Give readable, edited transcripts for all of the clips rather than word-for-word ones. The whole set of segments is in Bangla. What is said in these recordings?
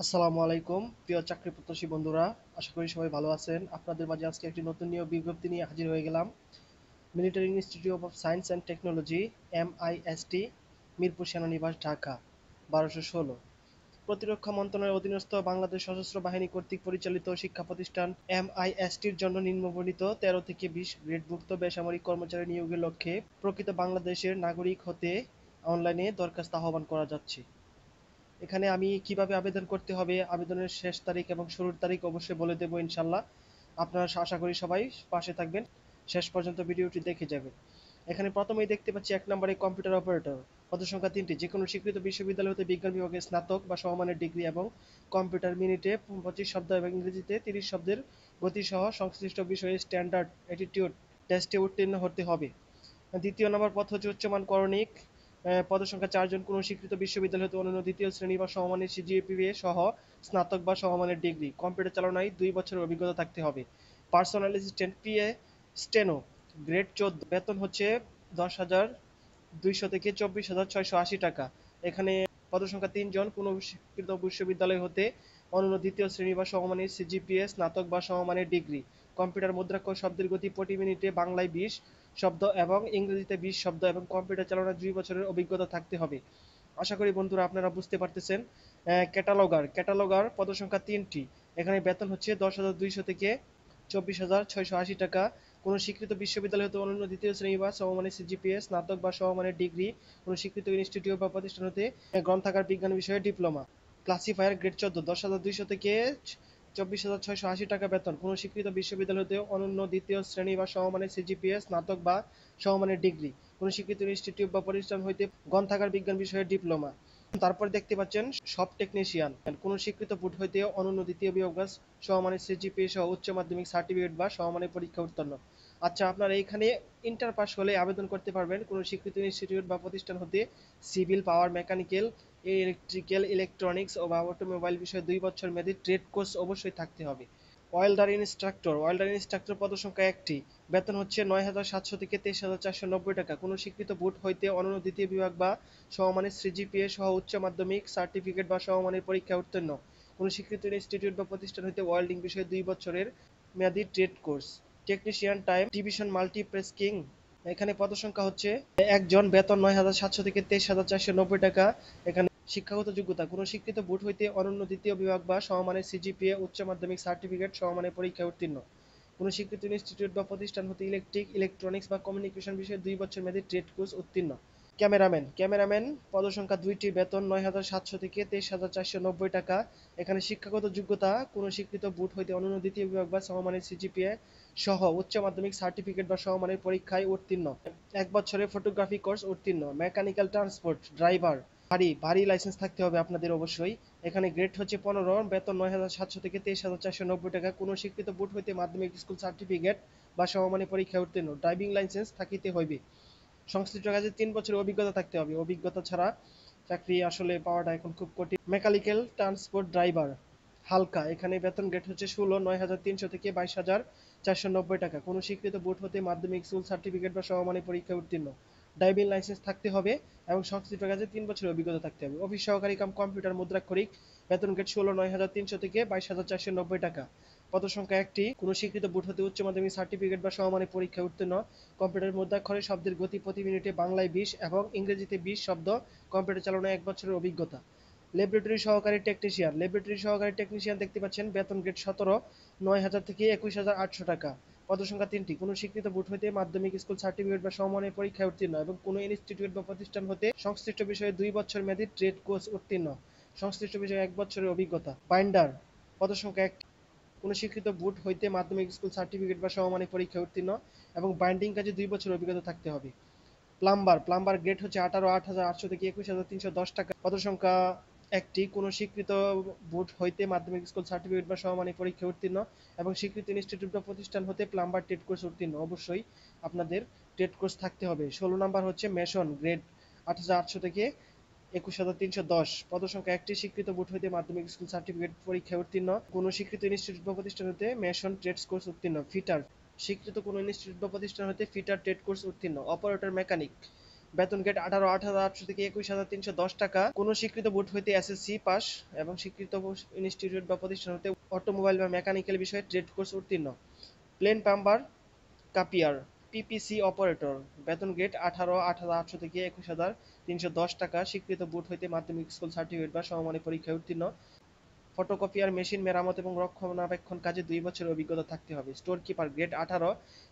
আসসালামু আলাইকুম প্রিয় চাকরি প্রত্যাশী বন্ধুরা, আশা করি সবাই ভালো আছেন। আপনাদের মাঝে আজকে একটি নতুন নিয়োগ বিজ্ঞপ্তি নিয়ে হাজির হয়ে গেলাম। Military institute of science and technology, MIST, Mirpur সেনানিবাস, ঢাকা 1216। প্রতিরক্ষা মন্ত্রণালয়ের অধীনস্থ বাংলাদেশ সশস্ত্র বাহিনী কর্তৃক পরিচালিত শিক্ষা প্রতিষ্ঠান MISTর জন্য নিম্নবর্ণিত 13 থেকে 20 গ্রেডভুক্ত বেসামরিক কর্মচারী নিয়োগের লক্ষ্যে প্রকৃত বাংলাদেশের নাগরিক হতে অনলাইনে দরখাস্ত আহ্বান করা যাচ্ছে। এখানে আমি কিভাবে আবেদন করতে হবে, আবেদনের শেষ তারিখ এবং শুরুর তারিখ অবশ্যই বলে দেবো ইনশাল্লাহ। আপনারা আশা করি সবাই পাশে থাকবেন, শেষ পর্যন্ত ভিডিওটি দেখে যাবেন। এখানে প্রথমেই দেখতে পাচ্ছি 1 নম্বরে কম্পিউটার অপারেটর। পদসংখ্যা 3টি। যে কোনো স্বীকৃত বিশ্ববিদ্যালয় হতে বিজ্ঞান বিভাগে স্নাতক বা সমমানের ডিগ্রি এবং কম্পিউটার মিনিটে 25 শব্দ এবং ইংরেজিতে 30 শব্দের গতিসহ সংশ্লিষ্ট বিষয়ে স্ট্যান্ডার্ড অ্যাটিটিউড টেস্টে উত্তীর্ণ হতে হবে। দ্বিতীয় নম্বর পদ হচ্ছে উচ্চমান করণিক। পদসংখ্যা 4 জন। কোনো স্বীকৃত বিশ্ববিদ্যালয় হতে অনন্য দ্বিতীয় শ্রেণী বা সমমানের সিজিপিএ সহ স্নাতক বা সমমানের ডিগ্রি, কম্পিউটার চালনায় 2 বছরের অভিজ্ঞতা থাকতে হবে। Personal assistant PA steno, grade 14, বেতন হচ্ছে 10,200 থেকে 24,680 টাকা। এখানে পদসংখ্যা 3 জন। কোনো স্বীকৃত বিশ্ববিদ্যালয় হতে অনন্য দ্বিতীয় শ্রেণী বা সমমানের সিজিপিএ, স্নাতক বা সমমানের ডিগ্রি, কম্পিউটার মুদ্রাক্ষর শব্দের গতি প্রতি মিনিটে বাংলায় 20 শব্দ এবং ইংরেজিতে 20 শব্দ এবং কম্পিউটার চালানোর 2 বছরের অভিজ্ঞতা থাকতে হবে। আশা করি বন্ধুরা আপনারা বুঝতে পারতেছেন। ক্যাটালগার পদসংখ্যা 3টি। এখানে বেতন হচ্ছে 10,200 থেকে 24,680 টাকা। কোনো স্বীকৃত বিশ্ববিদ্যালয় হতে অনন্য দ্বিতীয় শ্রেণী বা সমমানের সিজিপিএ, স্নাতক বা সমমানের ডিগ্রি, কোনো স্বীকৃত ইনস্টিটিউট বা প্রতিষ্ঠান হতে গ্রন্থাগার বিজ্ঞান বিষয়ে ডিপ্লোমা। ক্লাসিফায়ার গ্রেড 14, 10,200 থেকে 24,680 টাকা বেতন। কোনো স্বীকৃত বিশ্ববিদ্যালয় হতে অনন্য দ্বিতীয় শ্রেণী বা সমমানের সিজিপিএ, স্নাতক বা সমমানের ডিগ্রি, কোনো স্বীকৃত ইনস্টিটিউট বা প্রতিষ্ঠান হইতে গ্রন্থাগার বিজ্ঞান বিষয়ে ডিপ্লোমা। তারপর দেখতে পাচ্ছেন সব টেকনিশিয়ান। কোনো স্বীকৃত বোর্ড হইতে অনন্য দ্বিতীয় বিভাগ বা সমমানের সিজিপিএ সহ উচ্চ মাধ্যমিক সার্টিফিকেট বা সমমানের পরীক্ষা উত্তীর্ণ। আচ্ছা, আপনারা এখানে ইন্টার পাস হলে আবেদন করতে পারবেন। কোনো স্বীকৃত ইনস্টিটিউট বা প্রতিষ্ঠান হতে সিভিল, পাওয়ার, মেকানিক্যাল, ইলেকট্রিক্যাল, ইলেকট্রনিক্স ও বা অটোমোবাইল বিষয়ে 2 বছর মেয়াদী ট্রেড কোর্স অবশ্যই থাকতে হবে। ওয়েল্ডার ইনস্ট্রাক্টর পদসংখ্যা 1টি। বেতন হচ্ছে 9,700 থেকে 23,490 টাকা। কোনো স্বীকৃত বোর্ড হইতে অনন্য দ্বিতীয় বিভাগ বা সমমানের সিজিপিএ সহ উচ্চ মাধ্যমিক সার্টিফিকেট বা সমমানের পরীক্ষা উত্তীর্ণ, কোনো স্বীকৃত ইনস্টিটিউট বা প্রতিষ্ঠান হইতে ওয়েল্ডিং বিষয়ে 2 বছরের মেয়াদী trade course. Technician time division multiplexing. এখানে পদসংখ্যা হচ্ছে 1 জন। বেতন 9,700 থেকে 23,490 টাকা। এখানে শিক্ষাগত যোগ্যতা। কোনো স্বীকৃত বোর্ড হইতে অনন্য দ্বিতীয় বিভাগ বা সমমানের সিজিপিএ, উচ্চ মাধ্যমিক সার্টিফিকেট, সমমানের পরীক্ষায় উত্তীর্ণ, কোনো স্বীকৃত ইনস্টিটিউট বা প্রতিষ্ঠান হতে ইলেকট্রিক, ইলেকট্রনিক্স বা কমিউনিকেশন বিষয়ে 2 বছর মেয়াদী ট্রেড কোর্স উত্তীর্ণ। ক্যামেরাম্যান পদসংখ্যা 2টি। বেতন 9,700 থেকে 23,490 টাকা। এখানে শিক্ষাগত যোগ্যতা। কোনো স্বীকৃত বোর্ড হইতে অনন্য দ্বিতীয় বিভাগ বা সমমানের সিজিপিএ সহ উচ্চ মাধ্যমিক সার্টিফিকেট বা সমমানের পরীক্ষায় উত্তীর্ণ, 1 বছরের ফটোগ্রাফি কোর্স উত্তীর্ণ। মেকানিক্যাল ট্রান্সপোর্ট ড্রাইভার, ভারী লাইসেন্স থাকতে হবে আপনাদের অবশ্যই। এখানে গ্রেড হচ্ছে 15, বেতন 9,700 থেকে 23,490 টাকা। কোনো স্বীকৃত বোর্ড হইতে মাধ্যমিক স্কুল সার্টিফিকেট বা সমমানের পরীক্ষায় উত্তীর্ণ, ড্রাইভিং লাইসেন্স থাকিতে হইবে। সংশ্লিষ্ট কাজে 3 বছরের অভিজ্ঞতা থাকতে হবে। অভিজ্ঞতা ছাড়া চাকরি আসলে পাওয়াটা এখন খুব কঠিন। মেকানিক্যাল ট্রান্সপোর্ট ড্রাইভার হালকা। এখানে বেতন গ্রেড হচ্ছে 16, 9,300 থেকে 22,490 টাকা। কোনো স্বীকৃত বোর্ড হতে মাধ্যমিক স্কুল সার্টিফিকেট বা সমমানের পরীক্ষায় উত্তীর্ণ, ড্রাইভিং লাইসেন্স থাকতে হবে এবং সংশ্লিষ্ট কাজে 3 বছরের অভিজ্ঞতা থাকতে হবে। অফিস সহকারী কাম কম্পিউটার মুদ্রাক্ষরিক। বেতন গ্রেড 16, 9,300 থেকে 22,490 টাকা। পদসংখ্যা 1টি। কোনো স্বীকৃত বোর্ড হতে উচ্চ মাধ্যমিক সার্টিফিকেট বা সমমানের পরীক্ষায় উত্তীর্ণ, কম্পিউটার মুদ্রাক্ষরে শব্দের গতি প্রতি মিনিটে বাংলায় 20 এবং ইংরেজিতে 20 শব্দ, কম্পিউটার চালানোয় 1 বছরের অভিজ্ঞতা। ল্যাবরেটরি সহকারী টেকনিশিয়ান দেখতে পাচ্ছেন। বেতন গ্রেড 17, 9,000 থেকে 21,800 টাকা। পদসংখ্যা 3টি। কোনো স্বীকৃত বোর্ড হইতে মাধ্যমিক স্কুল সার্টিফিকেট বা সমমানের পরীক্ষায় উত্তীর্ণ এবং কোনো ইনস্টিটিউট বা প্রতিষ্ঠান হতে সংশ্লিষ্ট বিষয়ে 2 বছর মেয়াদী ট্রেড কোর্স উত্তীর্ণ, সংশ্লিষ্ট বিষয়ে 1 বছরের অভিজ্ঞতা। বাইন্ডার পদসংখ্যা 1টি। কোনো স্বীকৃত বোর্ড হইতে মাধ্যমিক স্কুল সার্টিফিকেট বা সমমানের পরীক্ষায় উত্তীর্ণ এবং বাইন্ডিং কাজে 2 বছরের অভিজ্ঞতা থাকতে হবে। প্লাম্বার গ্রেড হচ্ছে 18, 8,800 থেকে 21,310 টাকা। পদসংখ্যা 1টি। কোনো স্বীকৃত বোর্ড হইতে মাধ্যমিক স্কুল সার্টিফিকেট বা সমমানের পরীক্ষায় উত্তীর্ণ এবং স্বীকৃত ইনস্টিটিউট বা প্রতিষ্ঠান হতে প্লাম্বার ট্রেড কোর্স উত্তীর্ণ। অবশ্যই আপনাদের ট্রেড কোর্স থাকতে হবে। 16 নাম্বার হচ্ছে মেশন, গ্রেড 8,800 থেকে 21,310। পদসংখ্যা 1টি। স্বীকৃত বোর্ড হইতে মাধ্যমিক স্কুল সার্টিফিকেট পরীক্ষায় উত্তীর্ণ, কোনো স্বীকৃত ইনস্টিটিউট বা প্রতিষ্ঠান হতে মেশন ট্রেডস কোর্স উত্তীর্ণ। ফিটার, স্বীকৃত কোনো ইনস্টিটিউট বা প্রতিষ্ঠান হতে ফিটার ট্রেড কোর্স উত্তীর্ণ। অপারেটর মেকানিক, বেতন গ্রেড 18,800 থেকে 21,310 টাকা। কোনো স্বীকৃত বোর্ড হইতে এসএসসি পাস এবং স্বীকৃত ইনস্টিটিউট বা প্রতিষ্ঠান হতে অটোমোবাইল বা মেকানিক্যাল বিষয়ে ট্রেড কোর্স উত্তীর্ণ। Plain plumber, copier, PPC operator. বেতন গ্রেড 18,800 থেকে 21,310 টাকা। স্বীকৃত বোর্ড হইতে মাধ্যমিক স্কুল সার্টিফিকেট বা সমমানের পরীক্ষায় উত্তীর্ণ। ফটোকপিয়ার মেশিন মেরামত এবং রক্ষণাবেক্ষণ কাজে 2 বছরের অভিজ্ঞতা থাকতে হবে। স্টোর কিপার গ্রেড 18,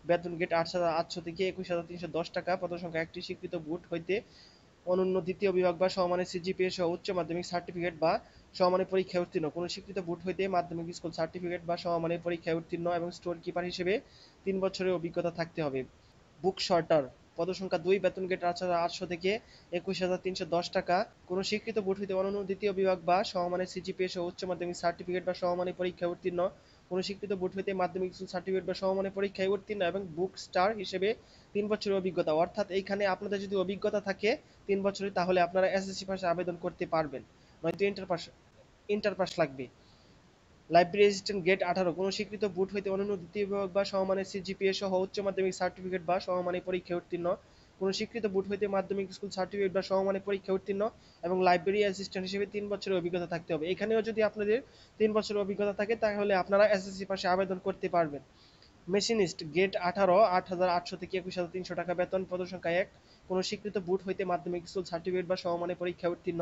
বেতন গ্রেড 8,800 থেকে 21,310 টাকা। পদসংখ্যা একটি। স্বীকৃত বোর্ড হইতে অনন্য দ্বিতীয় বিভাগ বা সমমানের সিজিপিএ সহ উচ্চ মাধ্যমিক সার্টিফিকেট বা সমমানের পরীক্ষায় উত্তীর্ণ। কোনো স্বীকৃত বোর্ড হইতে মাধ্যমিক স্কুল সার্টিফিকেট বা সমমানের পরীক্ষায় উত্তীর্ণ এবং স্টোর কিপার হিসেবে 3 বছরের অভিজ্ঞতা থাকতে হবে। বুক শর্টার, পদসংখ্যা 2, বেতন গ্রেড 8,800 থেকে 21,310 টাকা। কোনো স্বীকৃত বোর্ড হইতে অনন্য দ্বিতীয় বিভাগ বা সমমানের সিজিপিএ সহ উচ্চ মাধ্যমিক সার্টিফিকেট বা সমমানের পরীক্ষায় উত্তীর্ণ। কোনো স্বীকৃত বোর্ড হইতে মাধ্যমিক স্কুল সার্টিফিকেট বা সমমানের পরীক্ষায় উত্তীর্ণ এবং বুক স্টার হিসেবে 3 বছরের অভিজ্ঞতা। অর্থাৎ এইখানে আপনাদের যদি অভিজ্ঞতা থাকে 3 বছরের, তাহলে আপনারা এসএসসি পাশে আবেদন করতে পারবেন, নয়তো ইন্টার পাস লাগবে। লাইব্রেরি অ্যাসিস্ট্যান্ট গ্রেড 18, কোনো স্বীকৃত বোর্ড হইতে অনন্য দ্বিতীয় বিভাগ বা সমমানের সিজিপিএ সহ উচ্চ মাধ্যমিক সার্টিফিকেট বা সমমানের পরীক্ষায় উত্তীর্ণ। কোনো স্বীকৃত বোর্ড হইতে মাধ্যমিক স্কুল সার্টিফিকেট বা সমমানের পরীক্ষায় উত্তীর্ণ এবং লাইব্রেরি অ্যাসিস্ট্যান্ট হিসেবে 3 বছরের অভিজ্ঞতা থাকতে হবে। এখানেও যদি আপনাদের 3 বছরের অভিজ্ঞতা থাকে তাহলে আপনারা এসএসসি পাশে আবেদন করতে পারবেন। মেশিনিস্ট গ্রেড 18, 8,800 থেকে 21,300 টাকা। বেতন পদসংখ্যা 1, কোনো স্বীকৃত বোর্ড হইতে মাধ্যমিক স্কুল সার্টিফিকেট বা সমমানের পরীক্ষায় উত্তীর্ণ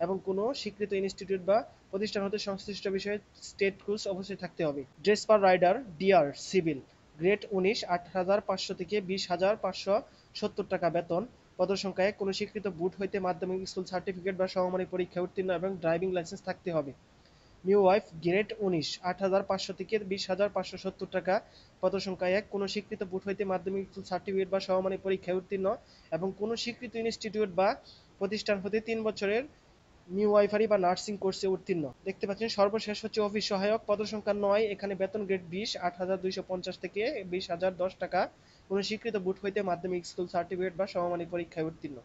এবং কোনো স্বীকৃত ইনস্টিটিউট বা প্রতিষ্ঠান হতে সংশ্লিষ্ট বিষয়ে স্টেট কোর্স অবশ্যই থাকতে হবে। ড্রেসপার রাইডার ডিআর সিভিল গ্রেড 19, 8,500 থেকে 20,570 টাকা। বেতন পদসংখ্যা 1, কোনো স্বীকৃত বোর্ড হইতে মাধ্যমিক স্কুল সার্টিফিকেট বা সমমানের পরীক্ষায় উত্তীর্ণ এবং ড্রাইভিং লাইসেন্স থাকতে হবে। মিডওয়াইফ গ্রেড 19, 8,500 থেকে 20,570 টাকা। পদসংখ্যা 1, কোনো স্বীকৃত বোর্ড হইতে মাধ্যমিক স্কুল সার্টিফিকেট বা সমমানের পরীক্ষায় উত্তীর্ণ এবং কোনো স্বীকৃত ইনস্টিটিউট বা প্রতিষ্ঠান হতে 3 বছরের মিডওয়াইফারি বা নার্সিং কোর্সে উত্তীর্ণ। দেখতে পাচ্ছেন সর্বশেষ হচ্ছে অফিস সহায়ক, পদসংখ্যা 9, এখানে বেতন গ্রেড 20, 8,250 থেকে 20,010 টাকা। কোনো স্বীকৃত বোর্ড হইতে মাধ্যমিক স্কুল সার্টিফিকেট বা সমমানের পরীক্ষায় উত্তীর্ণ।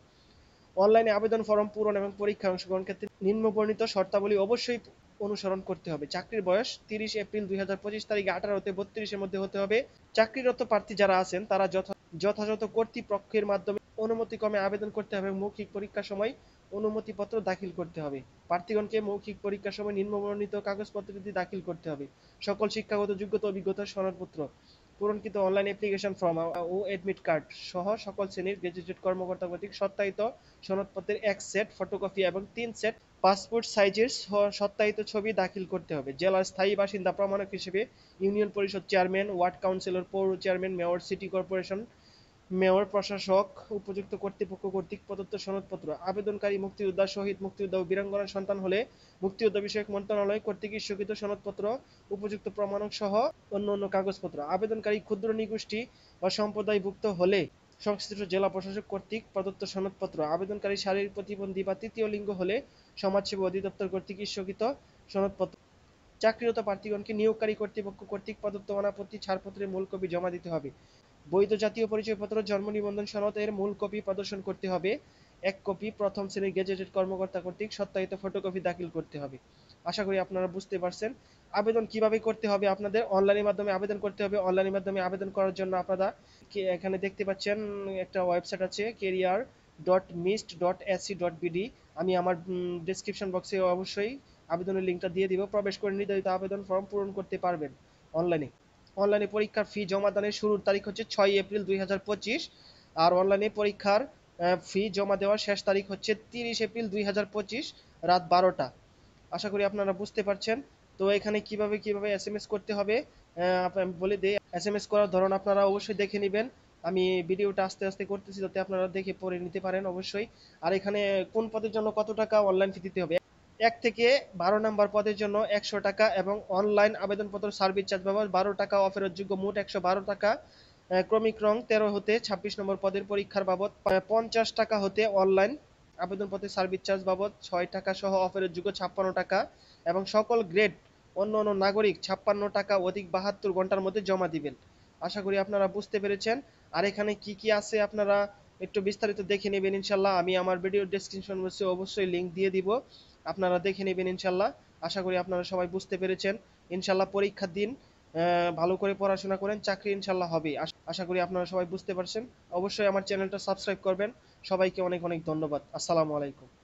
অনলাইনে আবেদন ফরম পূরণ এবং পরীক্ষায় অংশগ্রহণ ক্ষেত্রে নিম্নবর্ণিত শর্তাবলী অবশ্যই অনুসরণ করতে হবে। চাকরির বয়স 30 এপ্রিল 2025 তারিখে 18 হতে 32-এর মধ্যে হতে হবে। চাকরিরত প্রার্থী যারা আছেন তারা যথাযথ কর্তৃপক্ষের মাধ্যমে অনুমতিক্রমে আবেদন করতে হবে। মৌখিক পরীক্ষার সময় অনুমতিপত্র দাখিল করতে হবে। প্রার্থীগণকে মৌখিক পরীক্ষার সময় নিম্নবর্ণিত কাগজপত্রটি দাখিল করতে হবে। সকল শিক্ষাগত যোগ্যতা, অভিজ্ঞতার সনদপত্র, পূরণকৃত অনলাইন অ্যাপ্লিকেশন ফর্ম ও অ্যাডমিট কার্ড সহ সকল শ্রেণীর গ্র্যাজুয়েটেড কর্মকর্তা কর্তৃক সত্যায়িত সনদপত্রের 1 সেট ফটোকপি এবং 3 সেট পাসপোর্ট সাইজের সত্যায়িত ছবি দাখিল করতে হবে। জেলার স্থায়ী বাসিন্দা প্রমাণক হিসেবে ইউনিয়ন পরিষদ চেয়ারম্যান, ওয়ার্ড কাউন্সিলর, পৌর chairman, mayor, city corporation mayor, প্রশাসক, উপযুক্ত কর্তৃপক্ষ কর্তৃক প্রদত্ত সনদপত্র। আবেদনকারী মুক্তিযোদ্ধা, শহীদ, মুক্তিযোদ্ধা ও বীরাঙ্গনার সন্তান হলে মুক্তিযোদ্ধা বিষয়ক মন্ত্রণালয় কর্তৃক ইস্যুকৃত সনদপত্র, উপযুক্ত প্রমাণক সহ অন্যান্য কাগজপত্র। আবেদনকারী ক্ষুদ্র নৃগোষ্ঠী বা সম্প্রদায়ভুক্ত হলে সংশ্লিষ্ট জেলা প্রশাসক কর্তৃক প্রদত্ত সনদপত্র। আবেদনকারী শারীরিক প্রতিবন্ধী বা তৃতীয় লিঙ্গ হলে সমাজসেবা অধিদপ্তর কর্তৃক ইস্যুকৃত সনদপত্র। চাকরিরত প্রার্থীগণকে নিয়োগকারী কর্তৃপক্ষ কর্তৃক প্রদত্ত অনাপত্তি ছাড়পত্রের মূল কপি জমা দিতে হবে। বৈধ জাতীয় পরিচয়পত্র, জন্ম নিবন্ধন সনদ এর মূল কপি প্রদর্শন করতে হবে। 1 কপি প্রথম শ্রেণীর গেজেটেড কর্মকর্তা কর্তৃক সত্যায়িত ফটোকপি দাখিল করতে হবে। আশা করি আপনারা বুঝতে পারছেন। আবেদন কিভাবে করতে হবে, আপনাদের অনলাইনের মাধ্যমে আবেদন করতে হবে। অনলাইনের মাধ্যমে আবেদন করার জন্য আপনারা এখানে দেখতে পাচ্ছেন একটা ওয়েবসাইট আছে career.mist.ac.bd। আমি আমার ডেসক্রিপশন বক্সে অবশ্যই আবেদনের লিঙ্কটা দিয়ে দিব। প্রবেশ করে নির্ধারিত আবেদন ফর্ম পূরণ করতে পারবেন অনলাইনে পরীক্ষার ফি জমাদানের শুরুর তারিখ হচ্ছে 6 এপ্রিল 2025 আর অনলাইনে পরীক্ষার ফি জমা দেওয়ার শেষ তারিখ হচ্ছে 30 এপ্রিল 2025 রাত 12টা। আশা করি আপনারা বুঝতে পারছেন। তো এখানে কিভাবে এসএমএস করতে হবে আমি বলে দিই। এসএমএস করার ধরন আপনারা অবশ্যই দেখে নেবেন। আমি ভিডিওটা আস্তে আস্তে করতেছি যাতে আপনারা দেখে পড়ে নিতে পারেন অবশ্যই। আর এখানে কোন পদের জন্য কত টাকা অনলাইন ফি দিতে হবে, 1 থেকে 12 নম্বর পদের জন্য 100 টাকা এবং অনলাইন আবেদনপত্র সার্ভিস চার্জ বাবদ 12 টাকা অফেরতযোগ্য, মোট 112 টাকা। ক্রমিক রং 13 হতে 26 নম্বর পদের পরীক্ষার বাবদ 50 টাকা হতে অনলাইন আবেদনপত্রের সার্ভিস চার্জ বাবদ 6 টাকা সহ অফেরতযোগ্য 56 টাকা এবং সকল গ্রেড অন্যান্য নাগরিক 56 টাকা অধিক 72 ঘন্টার মধ্যে জমা দিবেন। আশা করি আপনারা বুঝতে পেরেছেন। আর এখানে কি কি আছে আপনারা একটু বিস্তারিত দেখে নেবেন ইনশাল্লাহ। আমি আমার ভিডিও ডেসক্রিপশন বক্সে অবশ্যই লিংক দিয়ে দিব, আপনারা দেখে নেবেন ইনশাল্লাহ। আশা করি আপনারা সবাই বুঝতে পেরেছেন। ইনশাল্লাহ পরীক্ষার দিন ভালো করে পড়াশোনা করেন, চাকরি ইনশাল্লাহ হবে। আশা করি আপনারা সবাই বুঝতে পারছেন। অবশ্যই আমার চ্যানেলটা সাবস্ক্রাইব করবেন। সবাইকে অনেক অনেক ধন্যবাদ। আসসালামু আলাইকুম।